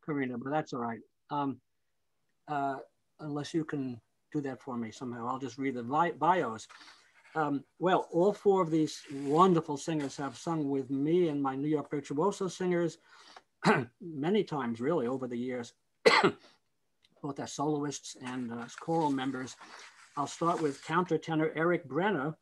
Karina, but that's all right. Uh, Unless you can do that for me somehow, I'll just read the bios. Well, all four of these wonderful singers have sung with me and my New York virtuoso singers many times, really, over the years, both as soloists and as choral members. I'll start with countertenor Eric Brenner.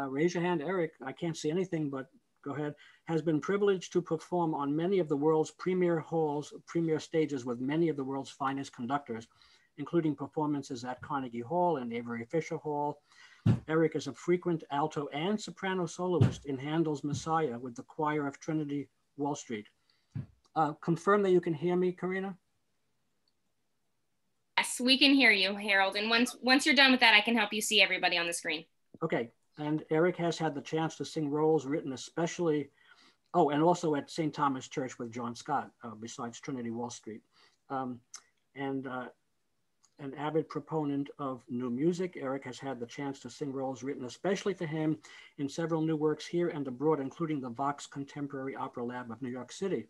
Raise your hand, Eric. I can't see anything, but go ahead. Has been privileged to perform on many of the world's premier halls, premier stages with many of the world's finest conductors, including performances at Carnegie Hall and Avery Fisher Hall. Eric is a frequent alto and soprano soloist in Handel's Messiah with the choir of Trinity Wall Street. Confirm that you can hear me, Karina? Yes, we can hear you, Harold. And once you're done with that, I can help you see everybody on the screen. Okay. And Eric has had the chance to sing roles written especially, and also at St. Thomas Church with John Scott, besides Trinity Wall Street. And an avid proponent of new music, Eric has had the chance to sing roles written especially for him in several new works here and abroad, including the Vox Contemporary Opera Lab of New York City.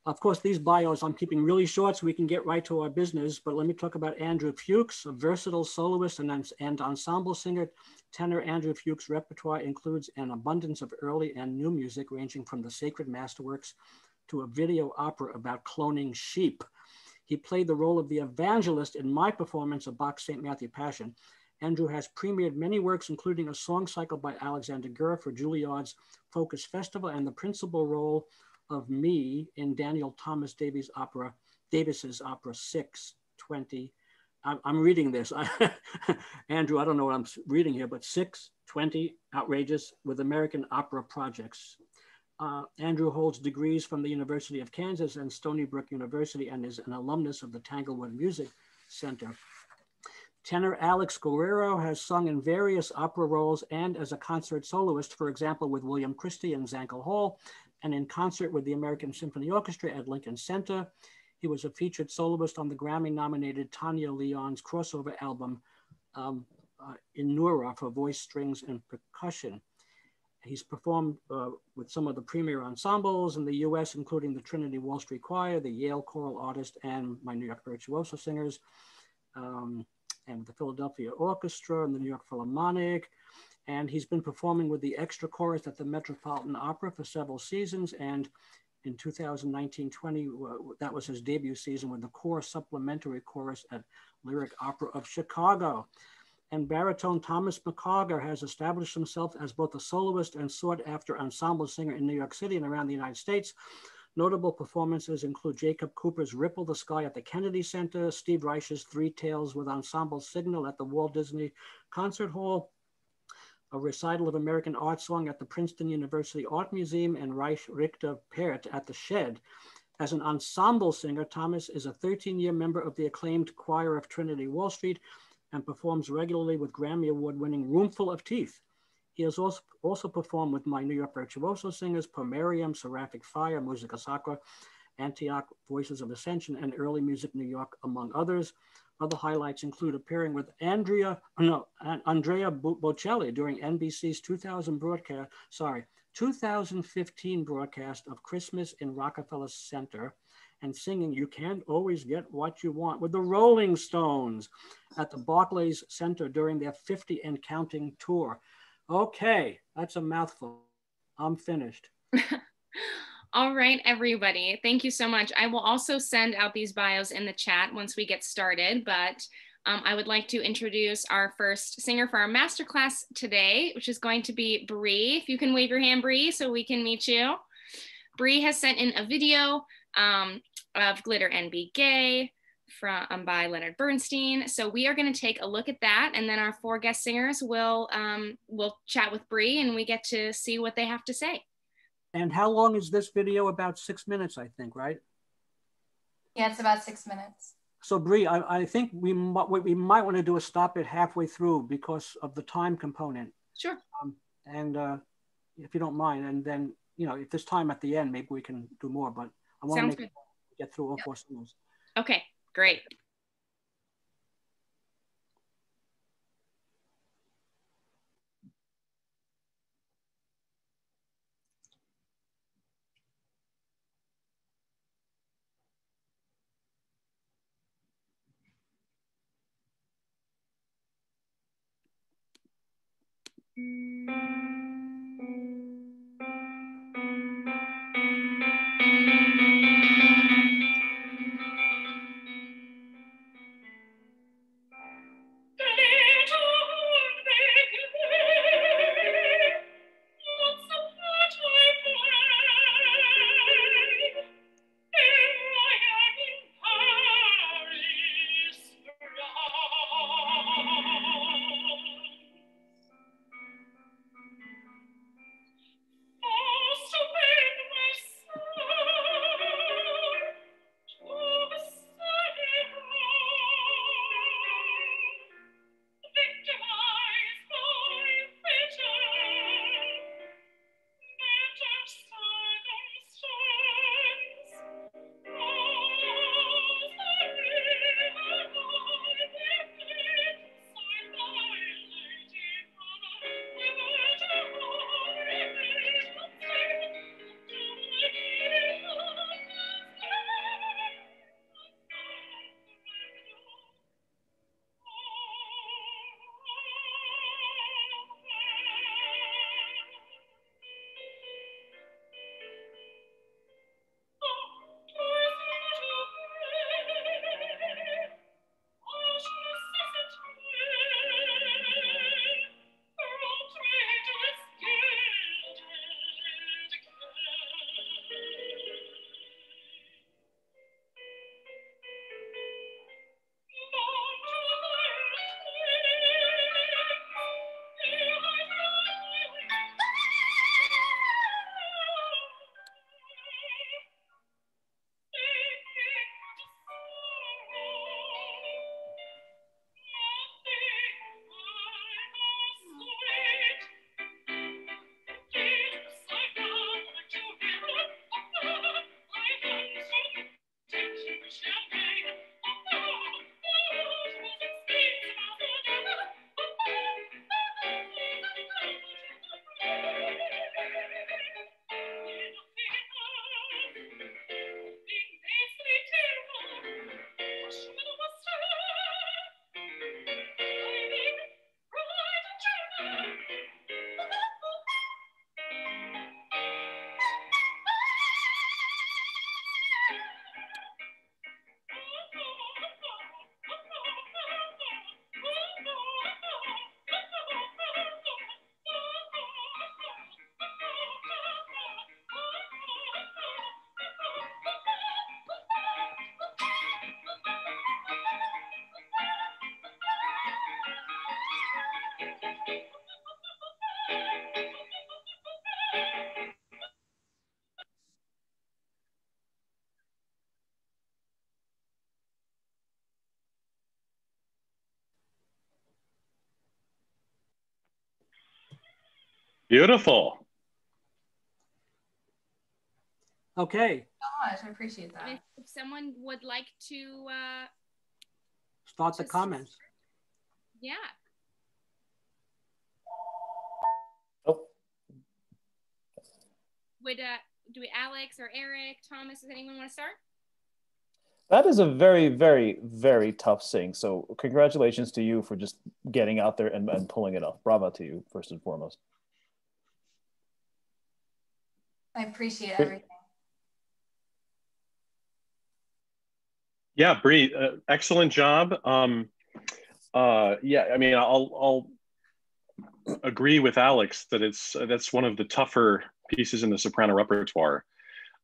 Of course, these bios I'm keeping really short so we can get right to our business, but let me talk about Andrew Fuchs, a versatile soloist and ensemble singer. Tenor Andrew Fuchs' repertoire includes an abundance of early and new music ranging from the sacred masterworks to a video opera about cloning sheep. He played the role of the evangelist in my performance of Bach's St. Matthew Passion. Andrew has premiered many works, including a song cycle by Alexander Guerrero for Juilliard's Focus Festival and the principal role of me in Daniel Thomas Davies's opera 6:20. I'm reading this. Andrew, I don't know what I'm reading here, but 6:20, outrageous, with American Opera Projects. Andrew holds degrees from the University of Kansas and Stony Brook University and is an alumnus of the Tanglewood Music Center. Tenor Alex Guerrero has sung in various opera roles and as a concert soloist, for example, with William Christie in Zankel Hall and in concert with the American Symphony Orchestra at Lincoln Center. He was a featured soloist on the Grammy-nominated Tanya Leon's crossover album in Nura for voice, strings, and percussion. He's performed with some of the premier ensembles in the US, including the Trinity Wall Street Choir, the Yale Choral Artist, and my New York Virtuoso Singers, and with the Philadelphia Orchestra and the New York Philharmonic. And he's been performing with the extra chorus at the Metropolitan Opera for several seasons. And in 2019-20, that was his debut season with the core supplementary chorus at Lyric Opera of Chicago. And baritone Thomas Mccogger has established himself as both a soloist and sought-after ensemble singer in New York City and around the United States. Notable performances include Jacob Cooper's Ripple the Sky at the Kennedy Center, Steve Reich's Three Tales with Ensemble Signal at the Walt Disney Concert Hall, a recital of American art song at the Princeton University Art Museum, and Reich Richter Pert at the Shed. As an ensemble singer, Thomas is a 13-year member of the acclaimed Choir of Trinity Wall Street and performs regularly with Grammy Award-winning Roomful of Teeth. He has also performed with my New York Virtuoso Singers, Pomerium, Seraphic Fire, Musica Sacra, Antioch, Voices of Ascension, and Early Music New York, among others. Other highlights include appearing with Andrea Bocelli during NBC's 2015 broadcast of Christmas in Rockefeller Center, and singing You Can't Always Get What You Want with the Rolling Stones at the Barclays Center during their 50 and Counting tour. Okay, that's a mouthful. I'm finished. All right, everybody. Thank you so much. I will also send out these bios in the chat once we get started, but I would like to introduce our first singer for our masterclass today, which is going to be Bree. If you can wave your hand, Bree, so we can meet you. Bree has sent in a video of Glitter and Be Gay by Leonard Bernstein. So we are going to take a look at that, and then our four guest singers will chat with Bree, and we get to see what they have to say. And how long is this video? About 6 minutes, I think, right? Yeah, it's about 6 minutes. So Bree, I think we might want to do a stop it halfway through because of the time component. Sure. And if you don't mind, and then, you know, if there's time at the end, maybe we can do more, but I want to get through all four songs. Okay, great. Beautiful. Okay. Gosh, I appreciate that. If someone would like to start the comments. Yeah. Oh. Would do we Alex or Eric, Thomas, does anyone want to start? That is a very, very, very tough sing. So congratulations to you for just getting out there and pulling it off. Bravo to you, first and foremost. I appreciate everything. Yeah, Bree, excellent job. Yeah, I mean, I'll agree with Alex that that's one of the tougher pieces in the soprano repertoire.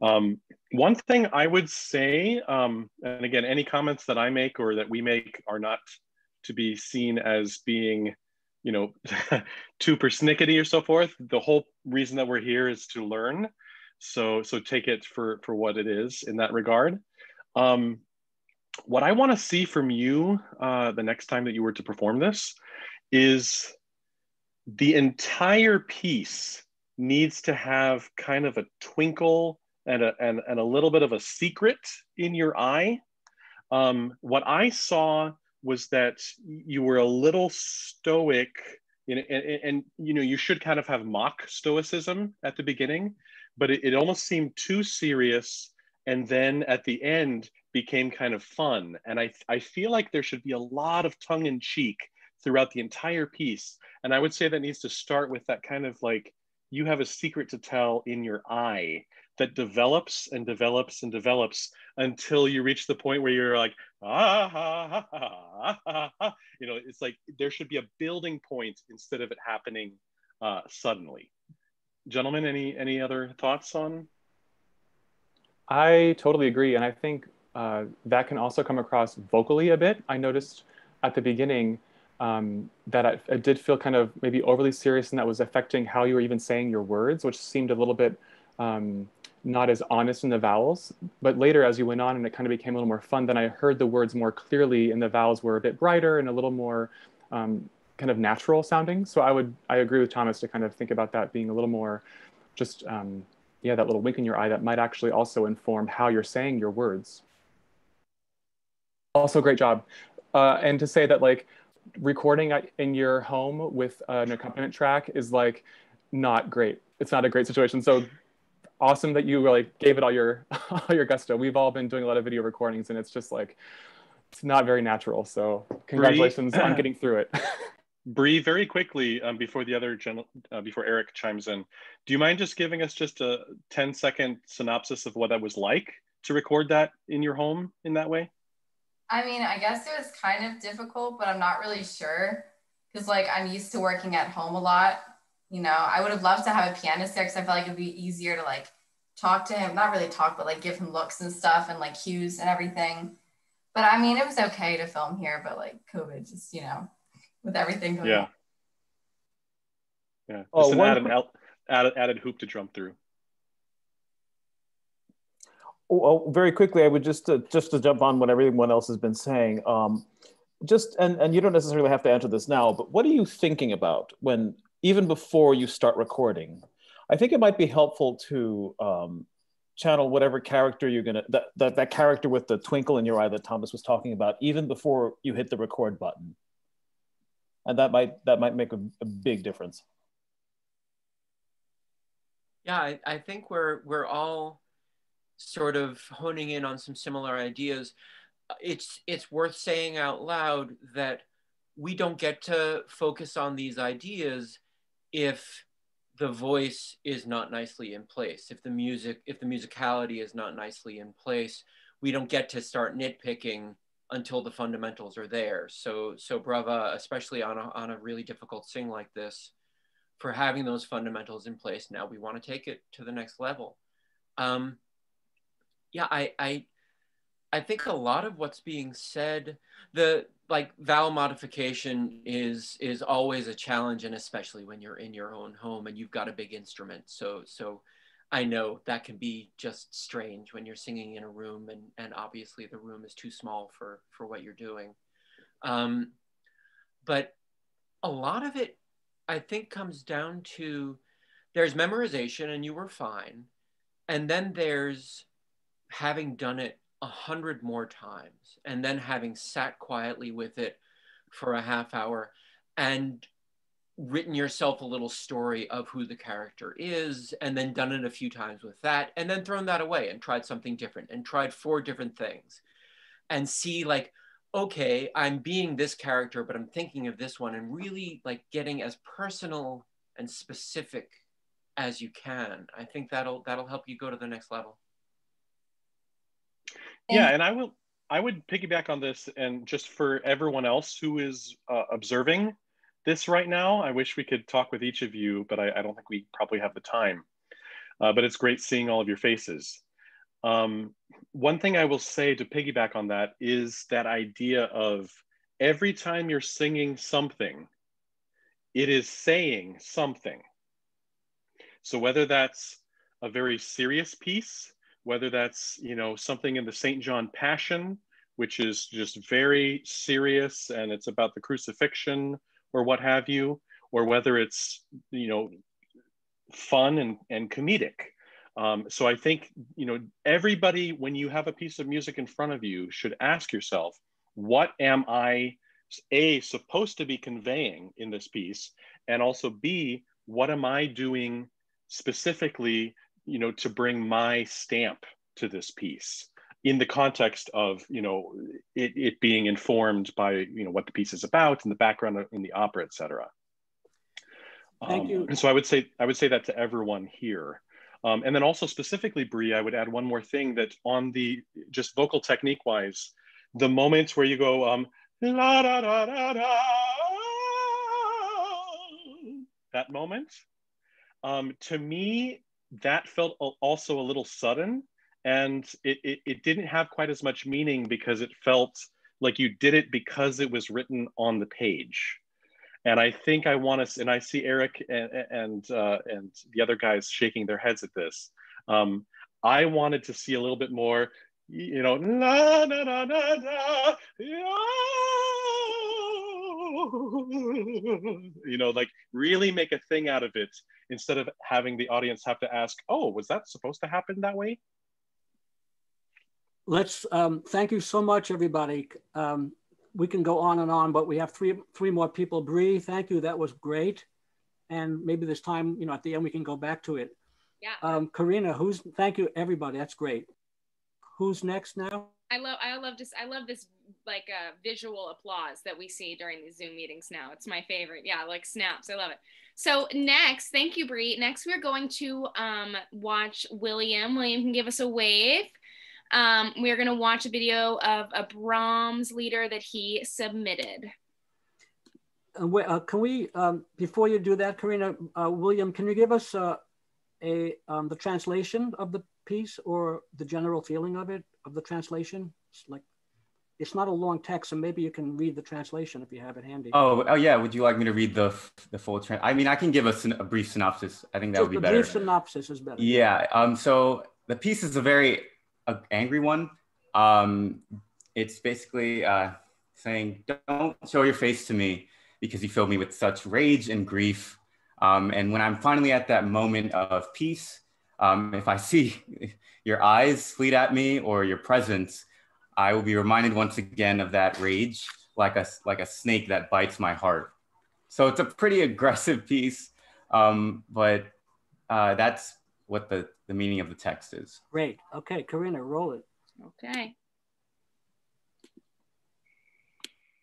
One thing I would say, and again, any comments that I make or that we make are not to be seen as being, you know, too persnickety or so forth. The whole reason that we're here is to learn. So take it for what it is in that regard. What I want to see from you the next time that you were to perform this is the entire piece needs to have kind of a twinkle and a little bit of a secret in your eye. What I saw was that you were a little stoic, you know, and you know, you should kind of have mock stoicism at the beginning, but it almost seemed too serious, and then at the end became kind of fun. And I feel like there should be a lot of tongue in cheek throughout the entire piece. And I would say that needs to start with that kind of like, you have a secret to tell in your eye that develops and develops and develops until you reach the point where you're like, ah, ha, ha, ha, ha. You know, it's like there should be a building point instead of it happening suddenly. Gentlemen, any other thoughts on? I totally agree. And I think that can also come across vocally a bit. I noticed at the beginning that I did feel kind of maybe overly serious, and that was affecting how you were even saying your words, which seemed a little bit not as honest in the vowels. But later, as you went on and it kind of became a little more fun, then I heard the words more clearly and the vowels were a bit brighter and a little more kind of natural sounding. So I agree with Thomas to kind of think about that being a little more just, yeah, that little wink in your eye that might actually also inform how you're saying your words. Also, great job. And to say that like recording in your home with an accompaniment track is like not great. It's not a great situation. So awesome that you really gave it all your gusto. We've all been doing a lot of video recordings and it's just like, it's not very natural. So congratulations on getting through it. Bree, very quickly, before Eric chimes in, do you mind just giving us just a 10-second synopsis of what that was like to record that in your home in that way? I mean, I guess it was kind of difficult, but I'm not really sure because like I'm used to working at home a lot. You know, I would have loved to have a pianist there because I feel like it'd be easier to like talk to him, not really talk, but like give him looks and stuff and like cues and everything. But I mean, it was okay to film here, but like COVID just, you know, with everything going on. Yeah. It's an added hoop to jump through. Oh, very quickly, I would just to jump on what everyone else has been saying. And you don't necessarily have to answer this now, but what are you thinking about when, even before you start recording? I think it might be helpful to channel whatever character you're gonna, that character with the twinkle in your eye that Thomas was talking about, even before you hit the record button. And that might make a big difference. Yeah, I think we're all sort of honing in on some similar ideas. It's worth saying out loud that we don't get to focus on these ideas if the voice is not nicely in place, if the musicality is not nicely in place. We don't get to start nitpicking until the fundamentals are there. So brava, especially on a really difficult sing like this, for having those fundamentals in place. Now we want to take it to the next level. Yeah, I think a lot of what's being said, the like vowel modification is always a challenge, and especially when you're in your own home and you've got a big instrument. So I know that can be just strange when you're singing in a room and obviously the room is too small for what you're doing. But a lot of it, I think, comes down to there's memorization and you were fine. And then there's having done it 100 more times and then having sat quietly with it for a half hour and written yourself a little story of who the character is, and then done it a few times with that, and then thrown that away and tried something different and tried 4 different things and see like, okay, I'm being this character, but I'm thinking of this one, and really like getting as personal and specific as you can. I think that'll help you go to the next level. Yeah, and I would piggyback on this, and just for everyone else who is observing this right now, I wish we could talk with each of you, but I don't think we probably have the time. But it's great seeing all of your faces. One thing I will say to piggyback on that is that idea of every time you're singing something, it is saying something. So whether that's a very serious piece, whether that's, you know, something in the St. John Passion, which is just very serious and it's about the crucifixion or what have you, or whether it's, you know, fun and comedic. So I think, you know, everybody, when you have a piece of music in front of you, should ask yourself, what am I, A, supposed to be conveying in this piece? And also B, what am I doing specifically, you know, to bring my stamp to this piece? in the context of, it being informed by, what the piece is about and the background in the opera, etc. Thank you. And so I would say that to everyone here. And then also specifically, Bree, I would add one more thing, that on the, just vocal technique wise, the moments where you go, la, da, da, da, da, that moment, to me, that felt also a little sudden, and it didn't have quite as much meaning, because it felt like you did it because it was written on the page. And I think I want to, and I see Eric and the other guys shaking their heads at this. I wanted to see a little bit more, la, na, na, na, na, like really make a thing out of it, instead of having the audience have to ask, oh, was that supposed to happen that way? Let's, thank you so much, everybody. We can go on and on, but we have three more people. Bree, thank you, that was great. And maybe this time, at the end, we can go back to it. Yeah. Karina, thank you, everybody, that's great. Who's next now? I love this like visual applause that we see during these Zoom meetings now. It's my favorite. Yeah, like snaps. I love it. So next, thank you, Bree. Next, we're going to watch William. William can give us a wave. We're going to watch a video of a Brahms lieder that he submitted. Can we, before you do that, Karina, William, can you give us the translation of the piece, or the general feeling of the translation? It's not a long text, so maybe you can read the translation if you have it handy. Oh yeah. Would you like me to read the full I mean, I can give us a brief synopsis. I think that would be better. A brief synopsis is better. Yeah. So the piece is a very angry one. It's basically saying, "Don't show your face to me, because you fill me with such rage and grief. And when I'm finally at that moment of peace, if I see your eyes fleet at me, or your presence, I will be reminded once again of that rage, like a snake that bites my heart." So it's a pretty aggressive piece, but that's what the meaning of the text is. Great. Okay, Karina, roll it. Okay.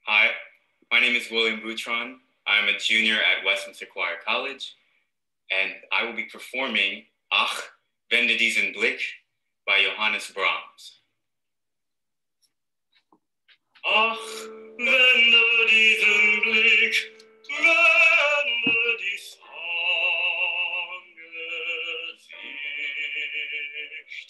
Hi, my name is William Boutron. I'm a junior at Westminster Choir College, and I will be performing Ach, wende diesen Blick by Johannes Brahms. Ach, wende diesen Blick, wende dies Angesicht,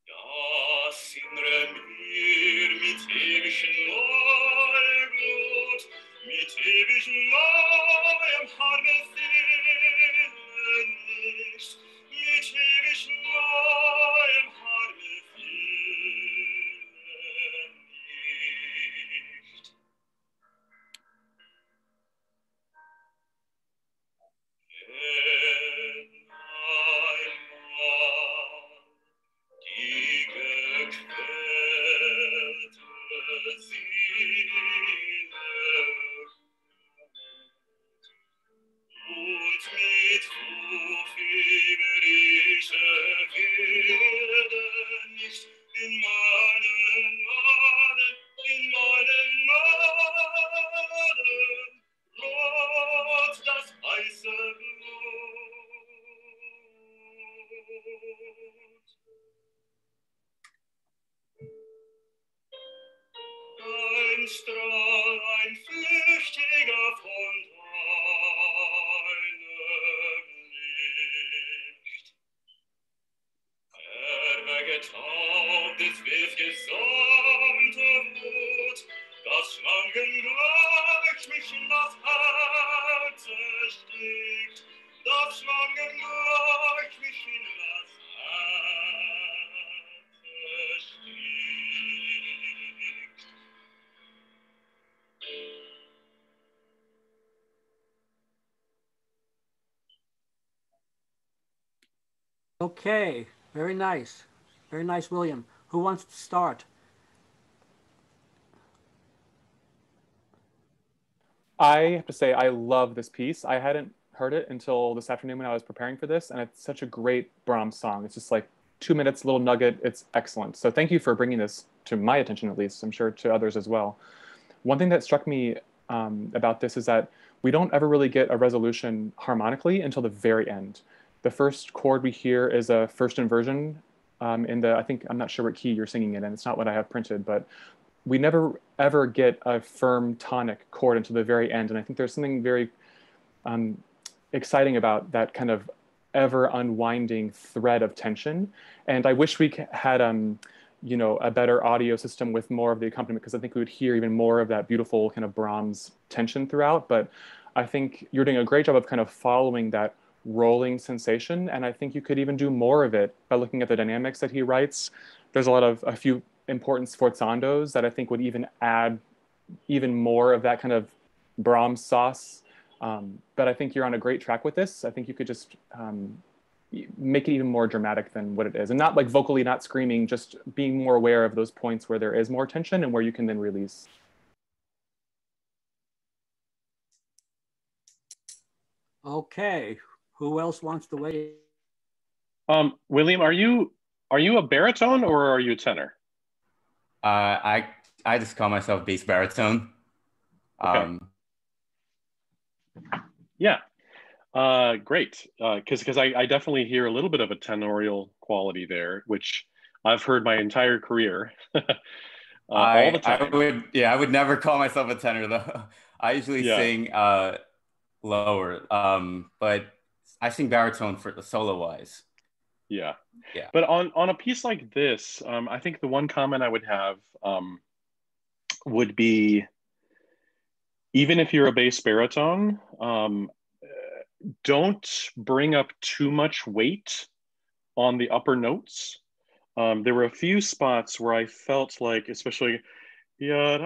das innere mir mit ewigem Neublut, mit ewigem neuem Harme fehlen nicht, mit ewigem neuem Harme fehlen nicht. Wenn einmal die gequälte Seele und mit Ruf feverische Werde nicht in meinen Naden rot das weiße Blut. Ein Strahl, ein flüchtiger von deinem Licht. Erwegetaubtes bis gesamte Wut, das Schlangengleich mich in das Herz erstickt, das Schlangengleich mich in das Herz erstickt. Okay, very nice. Very nice, William. Who wants to start? I have to say, I love this piece. I hadn't heard it until this afternoon when I was preparing for this, and it's such a great Brahms song. It's just like 2 minutes, little nugget. It's excellent. So thank you for bringing this to my attention, at least. I'm sure to others as well. One thing that struck me about this is that we don't ever really get a resolution harmonically until the very end. The first chord we hear is a first inversion in the, I think, I'm not sure what key you're singing it in. It's not what I have printed, but we never ever get a firm tonic chord until the very end. And I think there's something very exciting about that kind of ever unwinding thread of tension. And I wish we had, you know, a better audio system with more of the accompaniment, because I think we would hear even more of that beautiful kind of Brahms tension throughout. But I think you're doing a great job of kind of following that rolling sensation. And I think you could even do more of it by looking at the dynamics that he writes. There's a few important sforzandos that I think would even add even more of that kind of Brahms sauce. But I think you're on a great track with this. I think you could just make it even more dramatic than what it is. And not like vocally, not screaming, just being more aware of those points where there is more tension and where you can then release. Okay, who else wants to weigh? William, are you a baritone or are you a tenor? I just call myself bass baritone. Okay. Yeah, great. Because I definitely hear a little bit of a tenorial quality there, which I've heard my entire career, all the time. I would never call myself a tenor though. I usually sing lower, but I sing baritone for the solo wise. Yeah. Yeah. But on a piece like this, I think the one comment I would have would be, even if you're a bass baritone, don't bring up too much weight on the upper notes. There were a few spots where I felt like, especially, it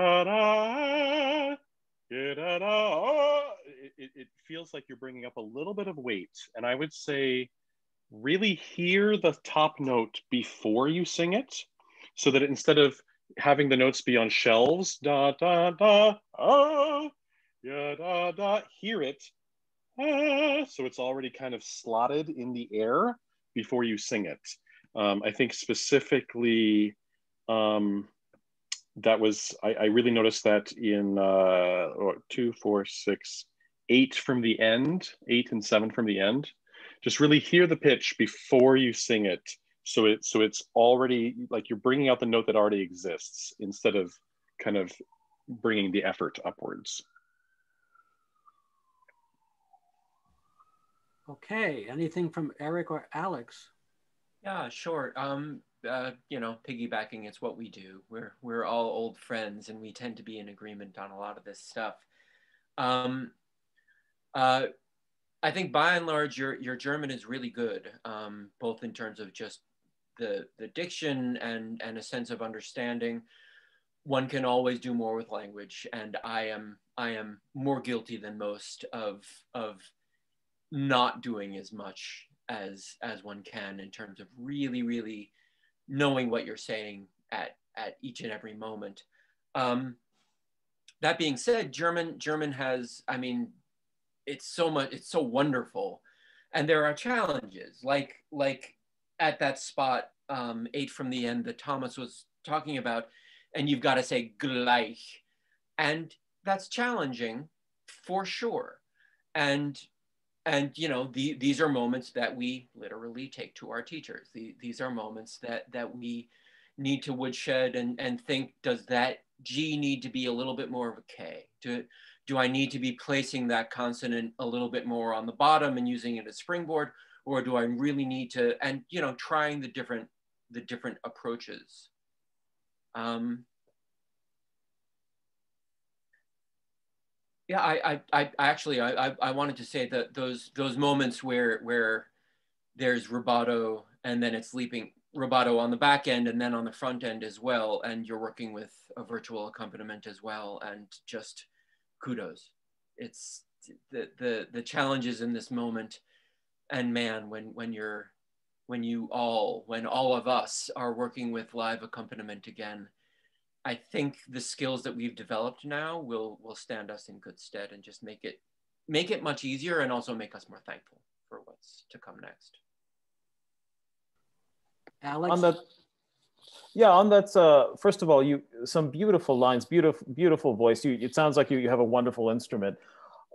feels like you're bringing up a little bit of weight. And I would say, really hear the top note before you sing it, so that instead of having the notes be on shelves, da da da, ah, ya da da, hear it, ah, so it's already kind of slotted in the air before you sing it. I think specifically, that was, I really noticed that in 2, 4, 6, 8 from the end, 8 and 7 from the end. Just really hear the pitch before you sing it, so it's already like you're bringing out the note that already exists instead of kind of bringing the effort upwards. Okay, anything from Eric or Alex? Yeah, sure. You know, piggybacking, it's what we do. We're all old friends, and we tend to be in agreement on a lot of this stuff. I think by and large, your German is really good, both in terms of just the diction and a sense of understanding. One can always do more with language, and I am more guilty than most of not doing as much as one can in terms of really knowing what you're saying at each and every moment. That being said, German has, I mean, it's so wonderful, and there are challenges like at that spot 8 from the end that Thomas was talking about, and you've got to say gleich, and that's challenging for sure. And you know, these are moments that we literally take to our teachers. These are moments that we need to woodshed and think, does that G need to be a little bit more of a K? Do I need to be placing that consonant a little bit more on the bottom and using it as springboard, or do I really need to, and you know, trying the different approaches. Yeah, I actually wanted to say that those moments where there's rubato and then it's leaping rubato on the back end and then on the front end as well, and you're working with a virtual accompaniment as well, and just kudos. It's the challenges in this moment, and man, when all of us are working with live accompaniment again, I think the skills that we've developed now will stand us in good stead and just make it much easier, and also make us more thankful for what's to come next. Alex? On that, yeah, on that, first of all, some beautiful lines, beautiful voice. It sounds like you have a wonderful instrument.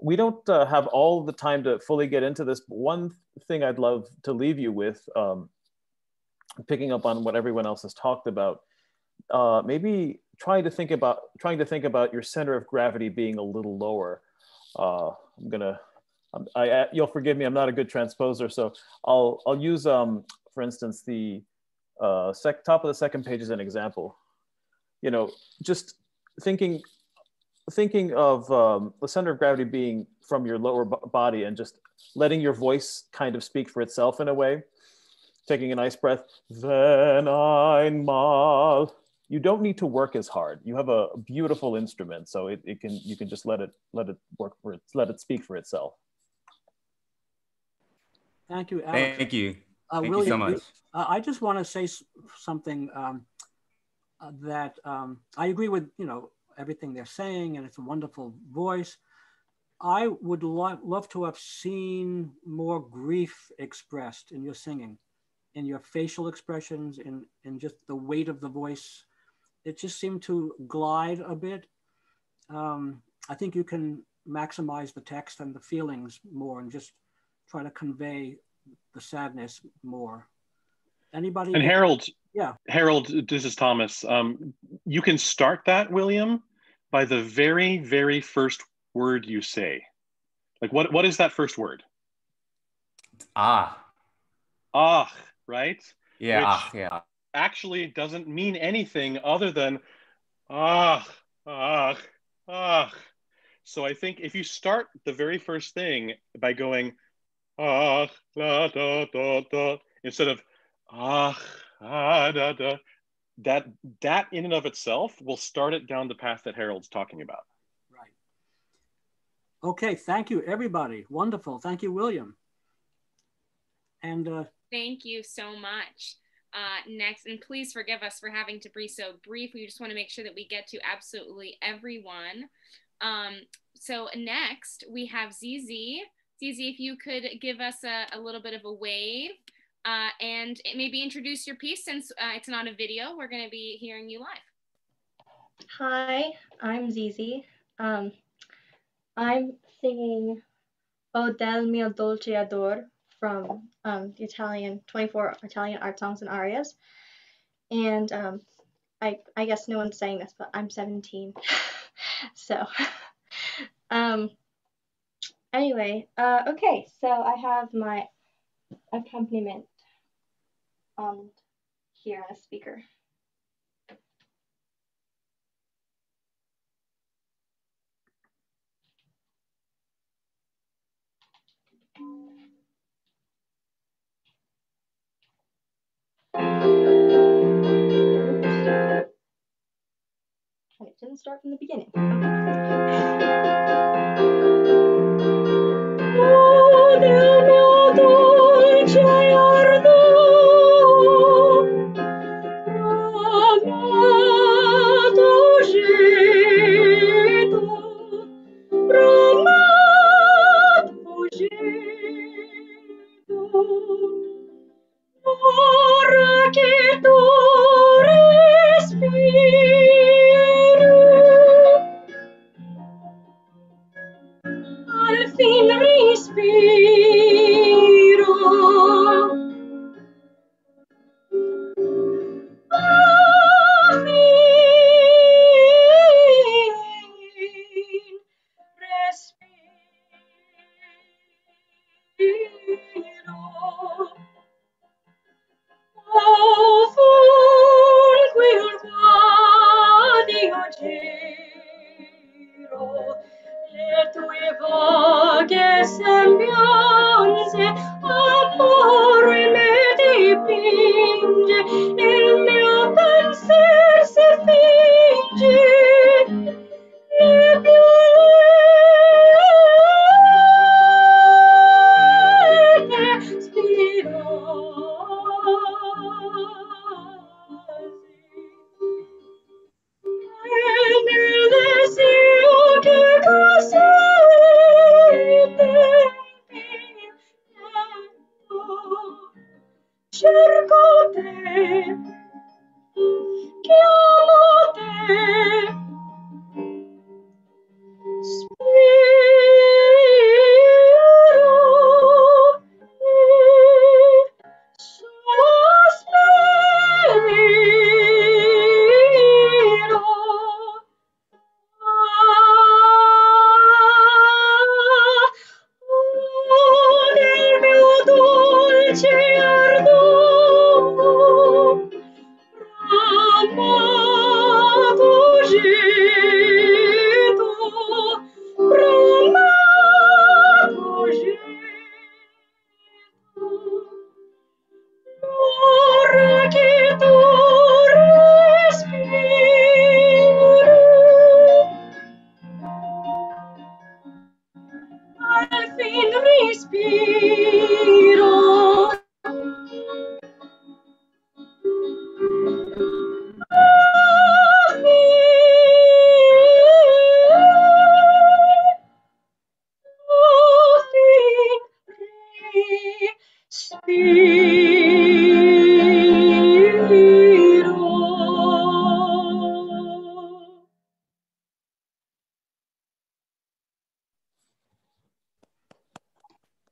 We don't have all the time to fully get into this, but one thing I'd love to leave you with, picking up on what everyone else has talked about, maybe trying to think about your center of gravity being a little lower. You'll forgive me, I'm not a good transposer, so I'll use, for instance, the top of the second page as an example. You know, just thinking of the center of gravity being from your lower body and just letting your voice kind of speak for itself in a way. Taking a nice breath, then einmal. You don't need to work as hard. You have a beautiful instrument, so you can just let it speak for itself. Thank you, Alex. Thank you. Thank William, you so much. I just want to say something that I agree with, everything they're saying, and it's a wonderful voice. I would love to have seen more grief expressed in your singing, in your facial expressions, in just the weight of the voice. It just seemed to glide a bit. I think you can maximize the text and the feelings more and just try to convey the sadness more. Anybody? And Harold, yeah. Harold, this is Thomas. You can start that, William, by the very, very first word you say. Like what is that first word? Ah. Ah, right? Yeah, Which ah, yeah. actually doesn't mean anything other than ah, ah, ah. So I think if you start the very first thing by going ah, da, da, da, da, instead of ah, ah, da, da, that in and of itself will start it down the path that Harold's talking about. Right. Okay, thank you, everybody. Wonderful. Thank you, William. And thank you so much. Next, and please forgive us for having to be so brief. We just want to make sure that we get to absolutely everyone. So next we have ZZ. ZZ, if you could give us a little bit of a wave and maybe introduce your piece, since it's not a video, we're going to be hearing you live. Hi, I'm ZZ. I'm singing O del mio dolce ador from the Italian 24 Italian art songs and arias. And I guess no one's saying this, but I'm 17. So anyway, okay, so I have my accompaniment here on a speaker. And it didn't start from the beginning. Oh, del mio dolce ardor, amato geto, amato geto, ora che tu respiri.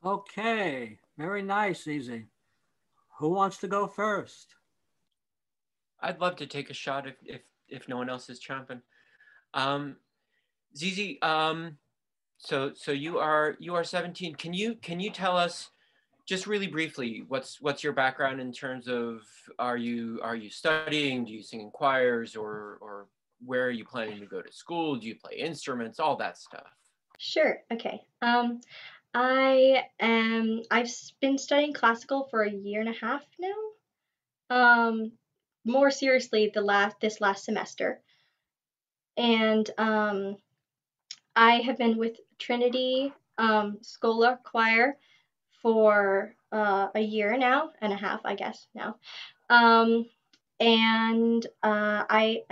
Okay, very nice, Easy. Who wants to go first? I'd love to take a shot if no one else is chomping. Zizi, so you are 17. Can you tell us just really briefly what's your background in terms of are you studying? Do you sing in choirs, or where are you planning to go to school? Do you play instruments? All that stuff. Sure. Okay. I've been studying classical for a year and a half now. More seriously this last semester. And I have been with Trinity Schola Choir for a year now and a half, I guess now. And I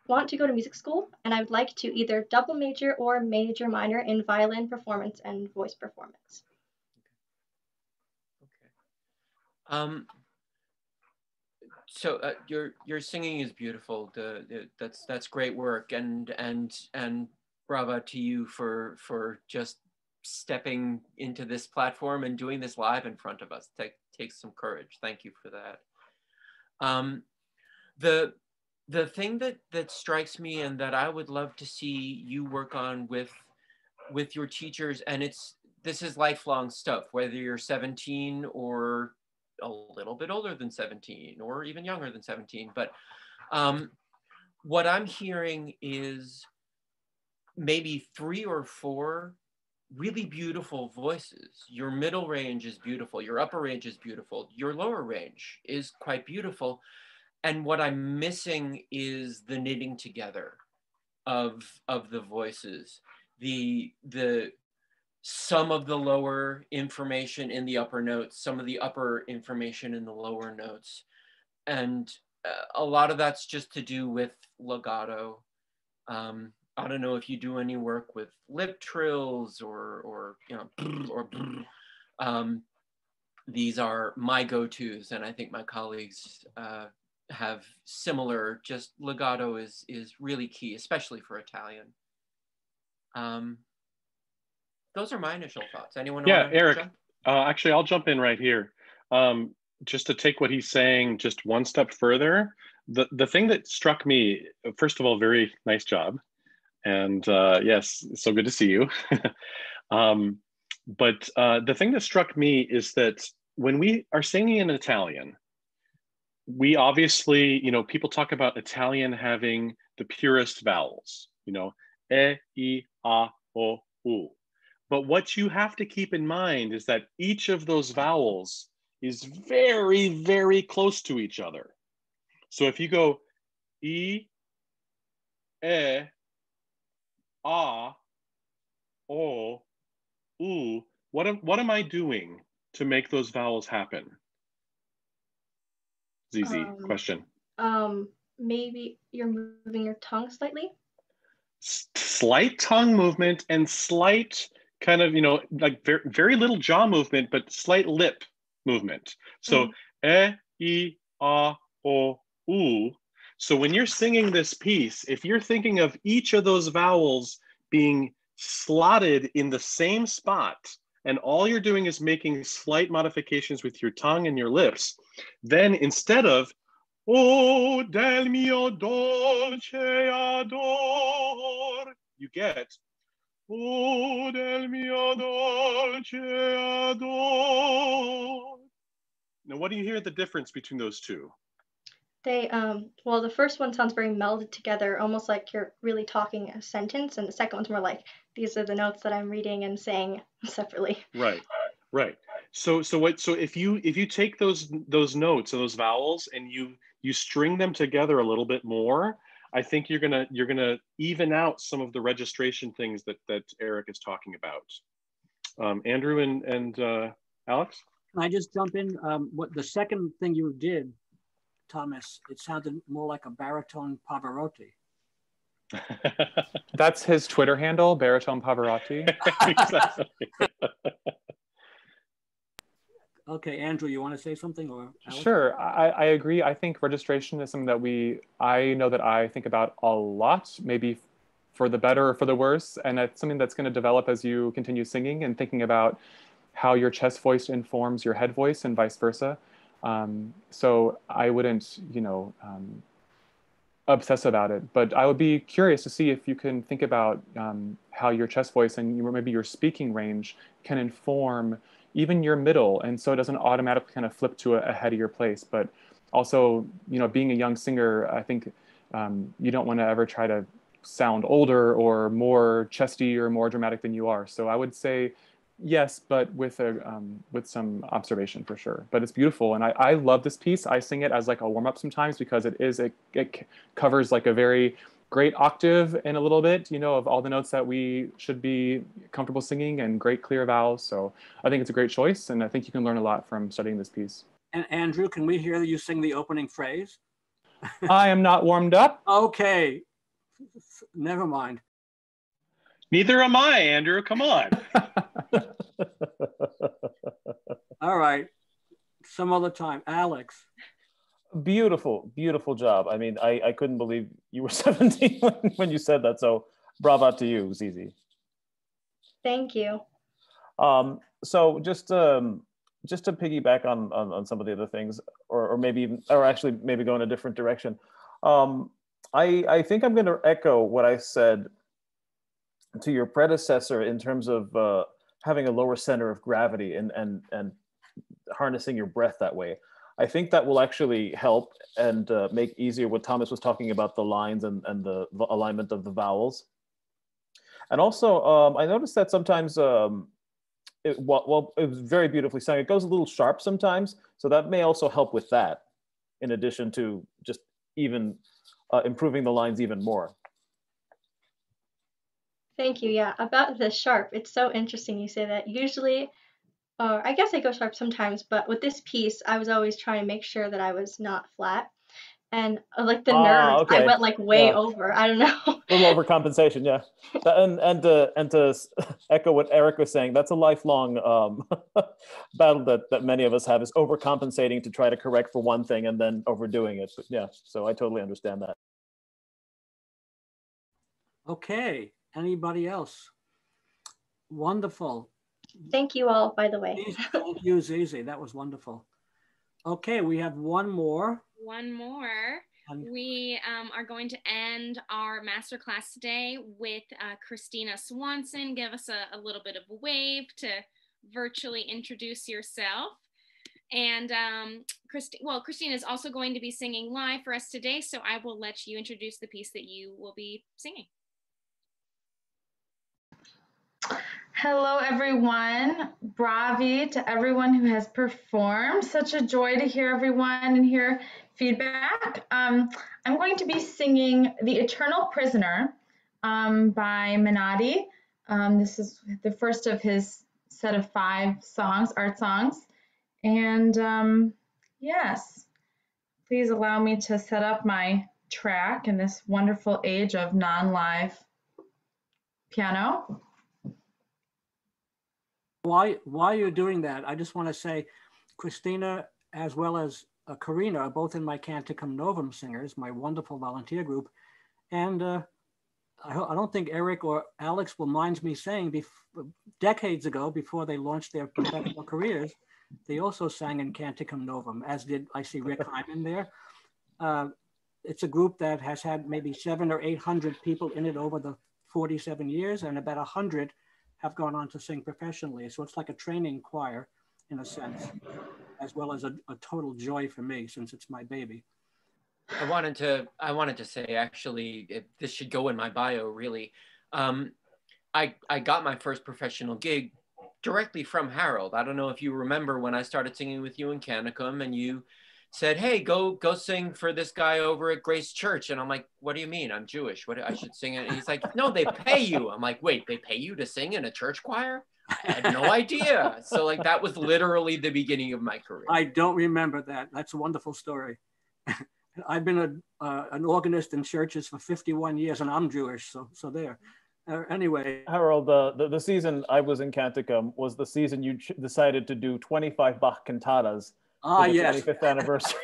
want to go to music school, and I would like to either double major or major minor in violin performance and voice performance. Okay. So your singing is beautiful. That's great work, and bravo to you for just stepping into this platform and doing this live in front of us. Takes some courage. Thank you for that. The thing that strikes me and that I would love to see you work on with your teachers, and this is lifelong stuff, whether you're 17 or a little bit older than 17 or even younger than 17. But what I'm hearing is maybe 3 or 4 really beautiful voices. Your middle range is beautiful. Your upper range is beautiful. Your lower range is quite beautiful. And what I'm missing is the knitting together of the voices, the some of the lower information in the upper notes, some of the upper information in the lower notes. And a lot of that's just to do with legato. I don't know if you do any work with lip trills or you know, or these are my go-tos, and I think my colleagues have similar. Just legato is really key, especially for Italian. Those are my initial thoughts. Anyone? Yeah, Eric, actually, I'll jump in right here. Just to take what he's saying just one step further, the thing that struck me, first of all, very nice job. And yes, so good to see you. But the thing that struck me is that when we are singing in Italian, we obviously, you know, people talk about Italian having the purest vowels, you know, e, I, o, u. But what you have to keep in mind is that each of those vowels is very, very close to each other. So if you go I, E, A, O, U, what am I doing to make those vowels happen? ZZ, question. Maybe you're moving your tongue slightly? Slight tongue movement and slight kind of, you know, like very, very little jaw movement, but slight lip movement. So, e, I, a, o, u. So when you're singing this piece, if you're thinking of each of those vowels being slotted in the same spot, and all you're doing is making slight modifications with your tongue and your lips, then instead of "O del mio dolce ador," you get "O del mio dolce ador." Now, what do you hear the difference between those two? They, well, the first one sounds very melded together, almost like you're really talking a sentence, and the second one's more like, these are the notes that I'm reading and saying separately. Right, right. So if you take those notes and those vowels and you string them together a little bit more, I think you're gonna even out some of the registration things that Eric is talking about. Andrew and Alex? Can I just jump in? What the second thing you did, Thomas, it sounded more like a baritone Pavarotti. That's his Twitter handle, Baritone Pavarotti. Exactly. Okay, Andrew, you want to say something, or Alex? Sure, I agree. I think registration is something that I know that I think about a lot, maybe for the better or for the worse. And it's something that's going to develop as you continue singing and thinking about how your chest voice informs your head voice and vice versa. So I wouldn't, obsess about it, but I would be curious to see if you can think about how your chest voice and maybe your speaking range can inform even your middle, and so it doesn't automatically kind of flip to a headier place. But also, being a young singer, I think you don't want to ever try to sound older or more chesty or more dramatic than you are. So I would say yes, but with some observation for sure. But it's beautiful, and I love this piece. I sing it as like a warm up sometimes because it covers like a very great octave in a little bit, of all the notes that we should be comfortable singing, and great clear vowels. So I think it's a great choice, and I think you can learn a lot from studying this piece. And Andrew, can we hear you sing the opening phrase? I am not warmed up. Okay, never mind. Neither am I, Andrew. Come on. All right, some other time. Alex. Beautiful, beautiful job. I mean, I couldn't believe you were 17 when you said that. So bravo to you, Zizi. Thank you. So just to piggyback on some of the other things, or maybe actually go in a different direction. I think I'm going to echo what I said to your predecessor in terms of having a lower center of gravity and harnessing your breath that way. I think that will actually help and make easier what Thomas was talking about, the lines and the alignment of the vowels. And also, I noticed that sometimes, it was very beautifully sung. It goes a little sharp sometimes, so that may also help with that, in addition to just even improving the lines even more. Thank you. Yeah, about the sharp, it's so interesting you say that. Usually, I guess I go sharp sometimes, but with this piece, I was always trying to make sure that I was not flat. And like the nerves, okay. I went like way over. I don't know. A little overcompensation, yeah. And to echo what Eric was saying, that's a lifelong battle that many of us have, is overcompensating to try to correct for one thing and then overdoing it. But yeah, so I totally understand that. Okay, anybody else? Wonderful. Thank you all, by the way. Thank you, Zizi. That was wonderful. Okay, we have one more. One more. We are going to end our masterclass today with Christina Swanson. Give us a little bit of a wave to virtually introduce yourself. And Christina is also going to be singing live for us today, so I will let you introduce the piece that you will be singing. Hello, everyone. Bravi to everyone who has performed. Such a joy to hear everyone and hear feedback. I'm going to be singing The Eternal Prisoner by Menotti. This is the first of his set of 5 songs, art songs. And yes, please allow me to set up my track in this wonderful age of non-live piano. While you're doing that, I just want to say, Christina, as well as Karina, are both in my Canticum Novum singers, my wonderful volunteer group. And I don't think Eric or Alex will mind me saying, decades ago, before they launched their professional careers, they also sang in Canticum Novum, as did, I see Rick Hyman there. It's a group that has had maybe 700 or 800 people in it over the 47 years, and about 100 have gone on to sing professionally. So it's like a training choir in a sense, as well as a total joy for me since it's my baby. I wanted to say, actually, this should go in my bio, really. I got my first professional gig directly from Harold. I don't know if you remember when I started singing with you in Canicum, and you said, "Hey, go sing for this guy over at Grace Church." And I'm like, "What do you mean? I'm Jewish. What, I should sing it?" And he's like, "No, they pay you." I'm like, "Wait, they pay you to sing in a church choir?" I had no idea. So like that was literally the beginning of my career. I don't remember that. That's a wonderful story. I've been an organist in churches for 51 years, and I'm Jewish, so there. Anyway. Harold, the season I was in Canticum was the season you decided to do 25 Bach cantatas for the yes. 25th anniversary.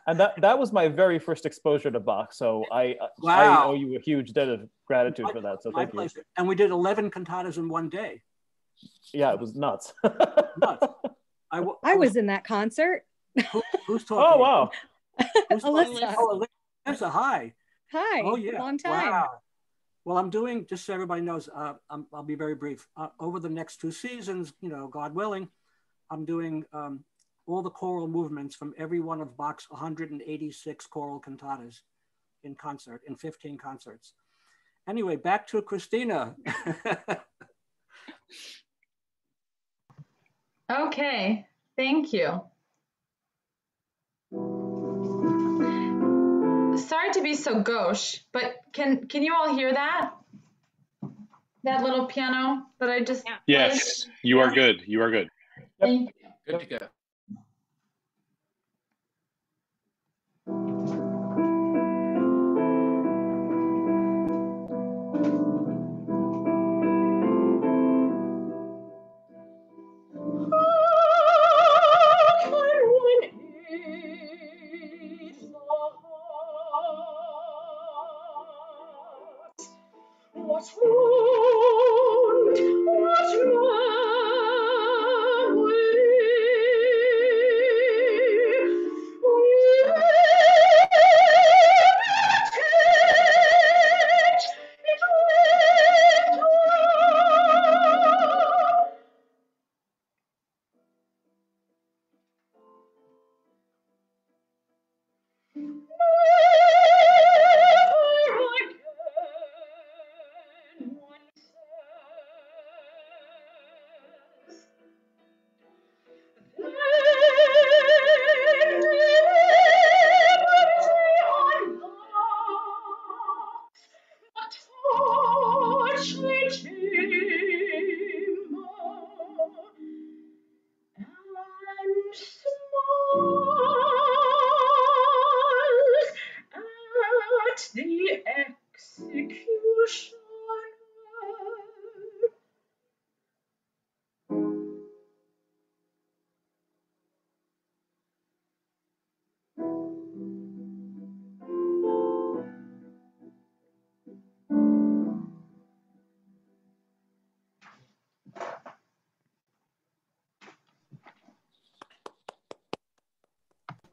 And that was my very first exposure to Bach. So I owe you a huge debt of gratitude for that. So thank you. And we did 11 cantatas in one day. Yeah, it was nuts. Nuts. I was in that concert. Who's talking? Oh, wow. Alyssa. Oh, Alyssa, hi. Hi. Oh, yeah. Long time. Wow. Well, I'm doing, just so everybody knows, I'll be very brief. Over the next 2 seasons, God willing, I'm doing all the choral movements from every one of Bach's 186 choral cantatas in concert, in 15 concerts. Anyway, back to Christina. Okay, thank you. Sorry to be so gauche, but can you all hear that? That little piano that I just Yes, played? you are good. You are good. Thank you. Good to go.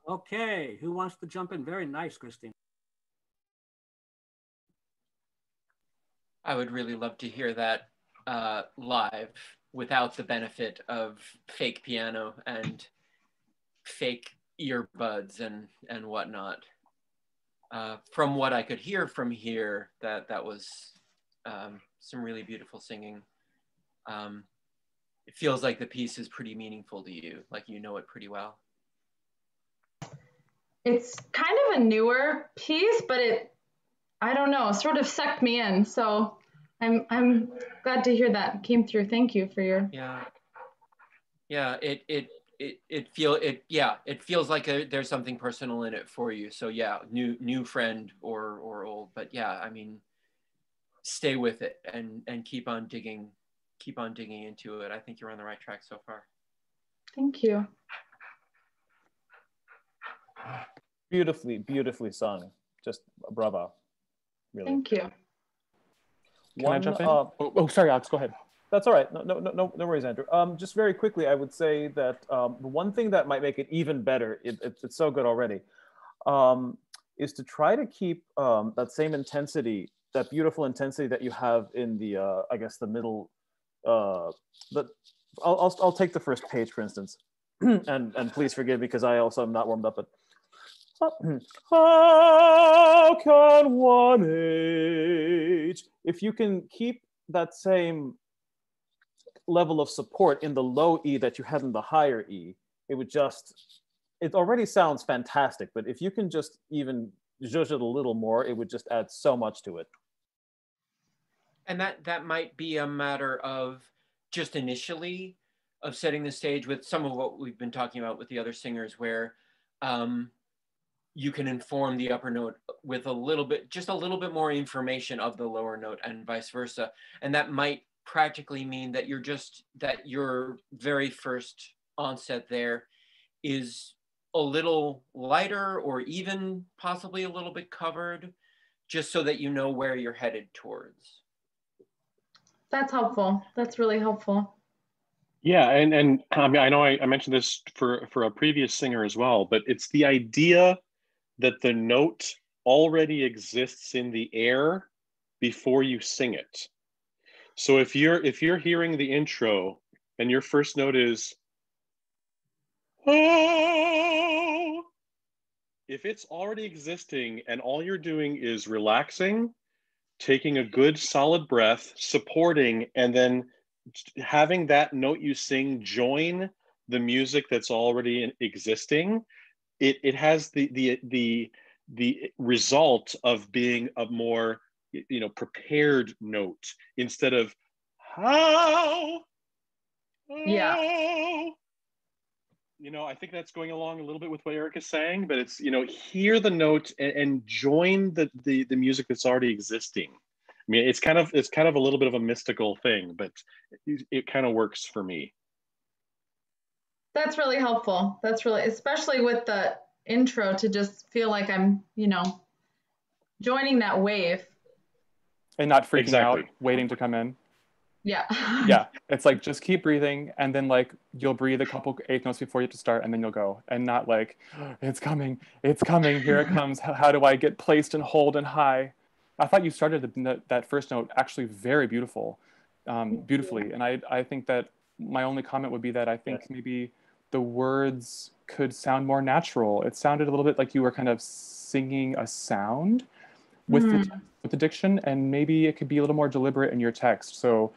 Okay, who wants to jump in? Very nice, Christine. I would really love to hear that live without the benefit of fake piano and fake earbuds and whatnot. From what I could hear from here, that was some really beautiful singing. It feels like the piece is pretty meaningful to you, like you know it pretty well. It's kind of a newer piece, but I don't know, sort of sucked me in. So I'm glad to hear that came through. Thank you for your. Yeah. It feels like there's something personal in it for you. So yeah, new friend or old, but yeah, I mean, stay with it and keep on digging into it. I think you're on the right track so far. Thank you. Beautifully sung. Just bravo. Really. Thank you. Can I jump in? Oh, sorry, Alex, go ahead. That's all right. No worries, Andrew. Just very quickly, I would say that the one thing that might make it even better, it's so good already, is to try to keep that same intensity, that beautiful intensity that you have in the, I guess, the middle. I'll take the first page, for instance, and please forgive me because I also am not warmed up. But How can one age? If you can keep that same level of support in the low E that you had in the higher E, it would just, it already sounds fantastic, but if you can just even zhuzh it a little more, it would just add so much to it. And that might be a matter of just initially of setting the stage with some of what we've been talking about with the other singers, where you can inform the upper note with a little bit, just a little bit more information of the lower note and vice versa. And that might practically mean that that your very first onset there is a little lighter or even possibly a little bit covered, just so that you know where you're headed towards. That's helpful. That's really helpful. Yeah, and I mean, I know I mentioned this for a previous singer as well, but it's the idea that the note already exists in the air before you sing it. So if you're hearing the intro and your first note is oh, if it's already existing and all you're doing is relaxing, taking a good solid breath, supporting, and then having that note you sing join the music that's already existing, it has the result of being a more, you know, prepared note instead of how. Yeah. You know, I think that's going along a little bit with what Eric is saying, but it's, you know, hear the note and join the music that's already existing. I mean, it's kind of a little bit of a mystical thing, but it kind of works for me. That's really helpful. That's really, especially with the intro, to just feel like I'm, you know, joining that wave. And not freaking Exactly. out, waiting to come in. Yeah. Yeah, it's like, just keep breathing, and then like you'll breathe a couple eighth notes before you have to start, and then you'll go, and not like, it's coming, here it comes, how do I get placed and hold and high? I thought you started that first note actually very beautifully, and I think that my only comment would be that I think maybe the words could sound more natural. It sounded a little bit like you were kind of singing a sound with the diction, and maybe it could be a little more deliberate in your text. So,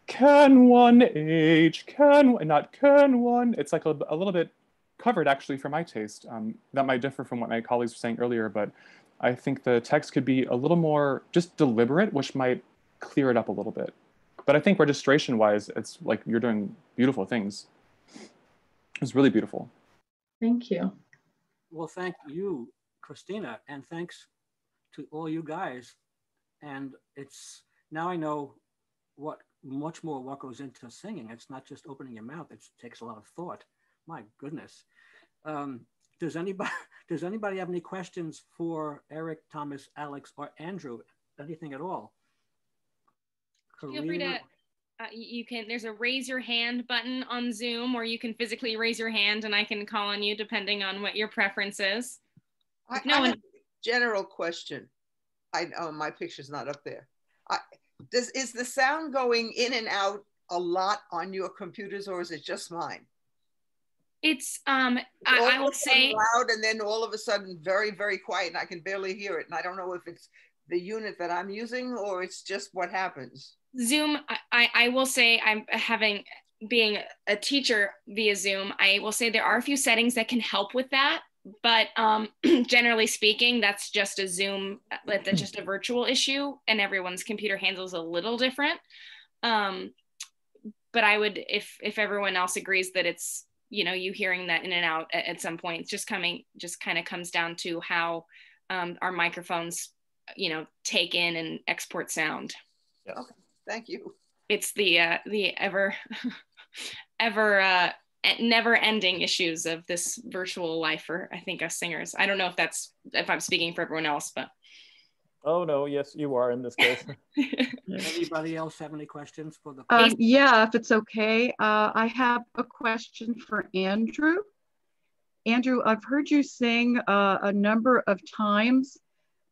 can one age, not can one. It's like a little bit covered actually for my taste. That might differ from what my colleagues were saying earlier, but I think the text could be a little more just deliberate, which might clear it up a little bit. But I think registration-wise, it's like you're doing beautiful things. It's really beautiful. Thank you. Well, thank you, Christina, and thanks to all you guys. And it's, now I know much more what goes into singing. It's not just opening your mouth. It takes a lot of thought. My goodness. Does anybody have any questions for Eric, Thomas, Alex, or Andrew? Anything at all? Feel free to, you can, there's a raise your hand button on Zoom, or you can physically raise your hand and I can call on you depending on what your preference is. I have a general question. I know my picture's not up there. Is the sound going in and out a lot on your computers, or is it just mine? It's I will say loud, and then all of a sudden very, very quiet, and I can barely hear it. And I don't know if it's the unit that I'm using or it's just what happens. Zoom, I will say, being a teacher via Zoom, I will say there are a few settings that can help with that. But generally speaking, that's just a Zoom, that's just a virtual issue, and everyone's computer handles a little different. But I would, if everyone else agrees that it's, you know, you hearing that in and out at some point, it's just kind of comes down to how our microphones, you know, take in and export sound. Yeah. Okay. Thank you. It's the ever never-ending issues of this virtual life for, I think, us singers. I don't know if I'm speaking for everyone else, but. Oh no, yes, you are in this case. Anybody else have any questions for the? Yeah, if it's okay. I have a question for Andrew. Andrew, I've heard you sing a number of times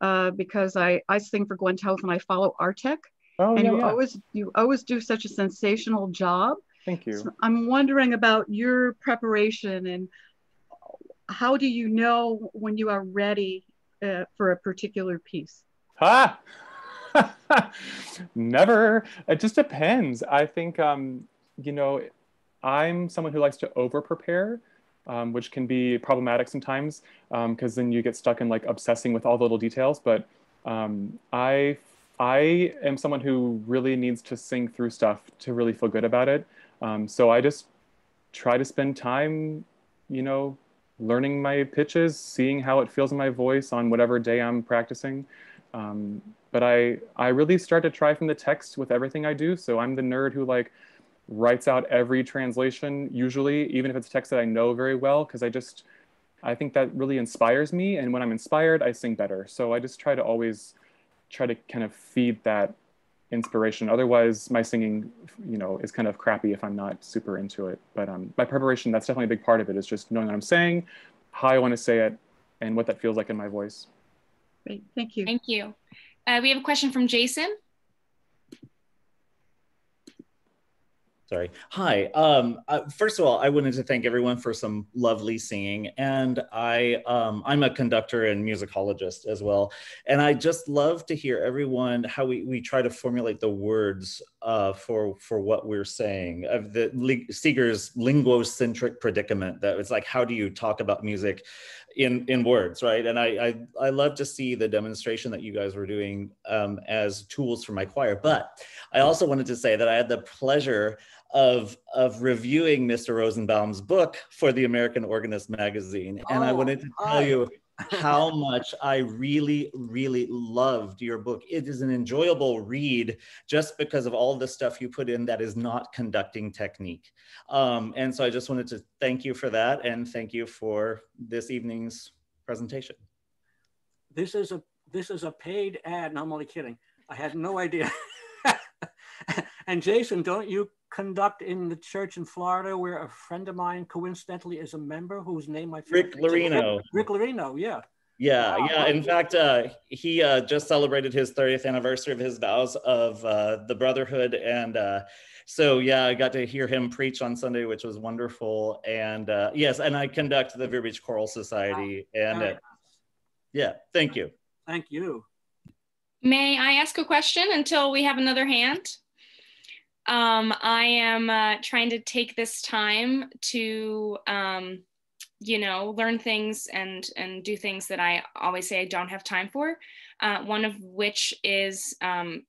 because I sing for Gwen Health and I follow Artec. Oh, and yeah, you always do such a sensational job. Thank you. So I'm wondering about your preparation and how do you know when you are ready for a particular piece? Ah, never. It just depends. I think, you know, I'm someone who likes to over prepare, which can be problematic sometimes because then you get stuck in like obsessing with all the little details. But I am someone who really needs to sing through stuff to really feel good about it. So I just try to spend time, you know, learning my pitches, seeing how it feels in my voice on whatever day I'm practicing. But I really start to try from the text with everything I do. So I'm the nerd who like writes out every translation, usually, even if it's text that I know very well, because I think that really inspires me. And when I'm inspired, I sing better. So I just try to always try to kind of feed that inspiration. Otherwise, my singing, you know, is kind of crappy if I'm not super into it. But my preparation, that's definitely a big part of it, is just knowing what I'm saying, how I want to say it, and what that feels like in my voice. Great, thank you. Thank you. We have a question from Jason. Sorry. Hi. First of all, I wanted to thank everyone for some lovely singing, and I'm a conductor and musicologist as well, and I just love to hear everyone how we try to formulate the words for what we're saying. Of the Seeger's linguocentric predicament, that it's like, how do you talk about music in words, right? And I love to see the demonstration that you guys were doing as tools for my choir. But I also wanted to say that I had the pleasure of reviewing Mr. Rosenbaum's book for the American Organist magazine. And I wanted to tell you how much I really, really loved your book. It is an enjoyable read just because of all the stuff you put in that is not conducting technique. And so I just wanted to thank you for that, and thank you for this evening's presentation. This is a paid ad, and I'm only kidding. I had no idea. And Jason, don't you conduct in the church in Florida where a friend of mine coincidentally is a member whose name I forget? Rick Lorino. Rick Lorino, yeah. Yeah, wow. Yeah. In fact, he just celebrated his 30th anniversary of his vows of the Brotherhood. And so, yeah, I got to hear him preach on Sunday, which was wonderful. And yes, and I conduct the Vero Beach Choral Society. And yeah, thank you. Thank you. May I ask a question until we have another hand? I am trying to take this time to, you know, learn things and do things that I always say I don't have time for. One of which is,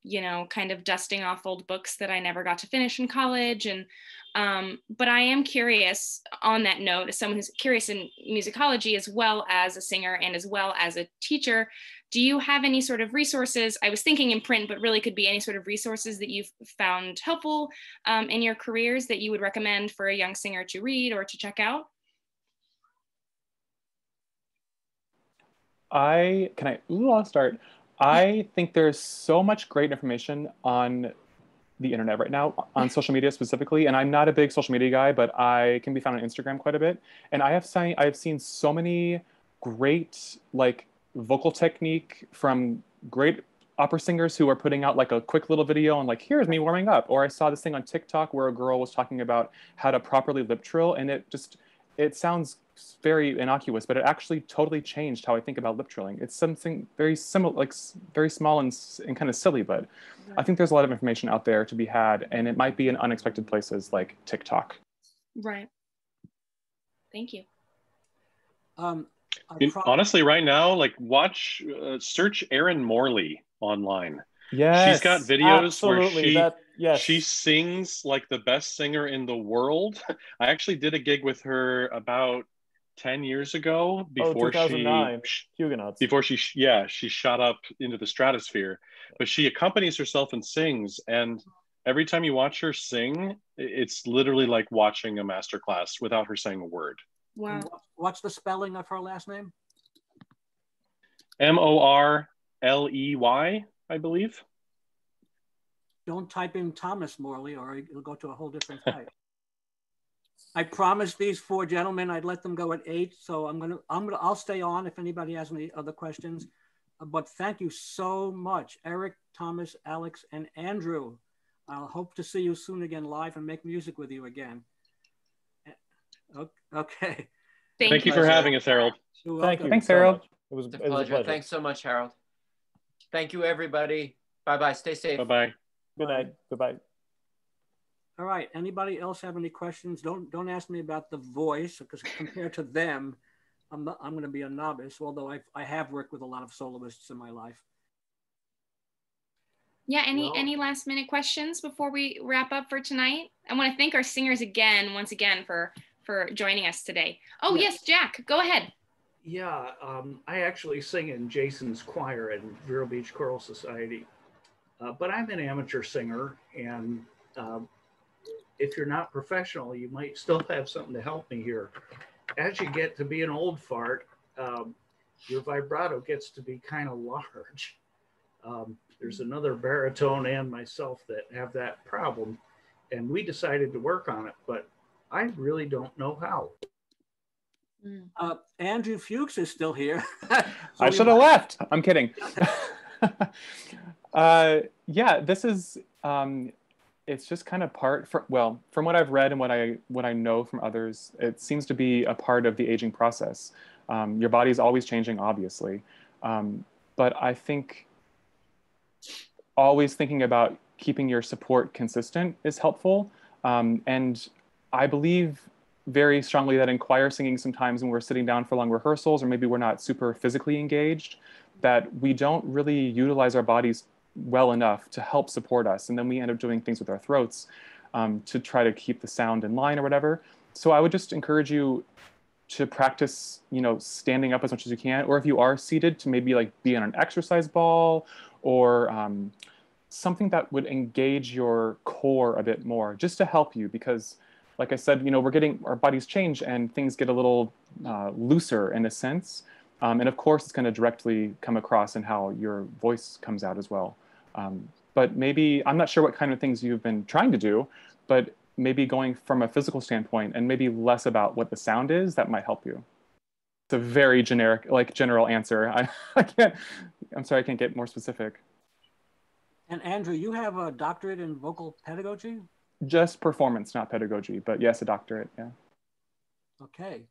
you know, kind of dusting off old books that I never got to finish in college. And, but I am curious on that note, as someone who's curious in musicology, as well as a singer and as well as a teacher, do you have any sort of resources? I was thinking in print, but really could be any sort of resources that you've found helpful in your careers that you would recommend for a young singer to read or to check out? I'll start. I think there's so much great information on the internet right now, on social media specifically. And I'm not a big social media guy, but I can be found on Instagram quite a bit. And I have seen so many great like vocal technique from great opera singers who are putting out like a quick little video and like, here's me warming up. Or I saw this thing on TikTok where a girl was talking about how to properly lip trill, and it sounds very innocuous, but it actually totally changed how I think about lip trilling. It's something very similar, like very small and kind of silly, but I think there's a lot of information out there to be had, and it might be in unexpected places like TikTok. Right. Thank you. Honestly, right now, like search Erin Morley online. Yes, she's got videos absolutely. where she sings like the best singer in the world. I actually did a gig with her about 10 years ago before 2009 Huguenots. Before she shot up into the stratosphere. But she accompanies herself and sings, and every time you watch her sing, it's literally like watching a masterclass without her saying a word. Wow. What's the spelling of her last name? Morley, I believe. Don't type in Thomas Morley or it'll go to a whole different site. I promised these four gentlemen I'd let them go at 8, so I'll stay on if anybody has any other questions. But thank you so much, Eric, Thomas, Alex, and Andrew. I'll hope to see you soon again live and make music with you again. Okay. Thank you for having us, Harold. Thank you. Thanks, Harold. It was It's a a pleasure. pleasure. Thanks so much, Harold. Thank you, everybody. Bye-bye. Stay safe. Bye-bye. Good night. Goodbye. All right. Anybody else have any questions? Don't ask me about the voice, because compared to them, I'm going to be a novice, although I have worked with a lot of soloists in my life. Yeah, any last minute questions before we wrap up for tonight? I want to thank our singers once again for joining us today. Oh yes, Jack, go ahead. Yeah, I actually sing in Jason's choir in Vero Beach Choral Society, but I'm an amateur singer, and if you're not professional, you might still have something to help me here. As you get to be an old fart, your vibrato gets to be kind of large. There's another baritone and myself that have that problem, and we decided to work on it, but I really don't know how. Andrew Fuchs is still here. I should have left. I'm kidding. Yeah, this is, it's just kind of from what I've read and what I know from others, it seems to be a part of the aging process. Your body's always changing, obviously. But I think always thinking about keeping your support consistent is helpful. And I believe very strongly that in choir singing, sometimes when we're sitting down for long rehearsals, or maybe we're not super physically engaged, that we don't really utilize our bodies well enough to help support us. And then we end up doing things with our throats to try to keep the sound in line or whatever. So I would just encourage you to practice, standing up as much as you can, or if you are seated, to maybe like be on an exercise ball or something that would engage your core a bit more, just to help you, because like I said, our bodies change and things get a little looser in a sense. And of course, it's going to directly come across in how your voice comes out as well. But maybe, I'm not sure what kind of things you've been trying to do, but maybe going from a physical standpoint and maybe less about what the sound is, that might help you. It's a very generic, general answer. I'm sorry, I can't get more specific. And Andrew, you have a doctorate in vocal pedagogy? Just performance, not pedagogy, but yes, a doctorate, yeah. Okay.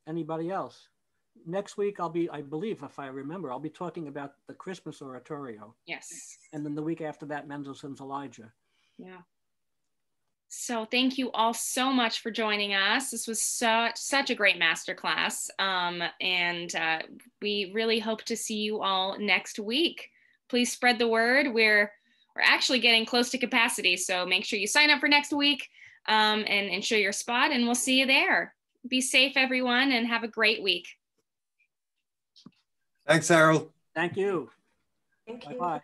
Anybody else? Next week, I believe, if I remember, I'll be talking about the Christmas oratorio. Yes. And then the week after that, Mendelssohn's Elijah. Yeah. So thank you all so much for joining us. This was such a great masterclass. And we really hope to see you all next week. Please spread the word. We're actually getting close to capacity, so make sure you sign up for next week and show your spot, and we'll see you there. Be safe, everyone, and have a great week. Thanks, Harold. Thank you. Thank you. Bye-bye.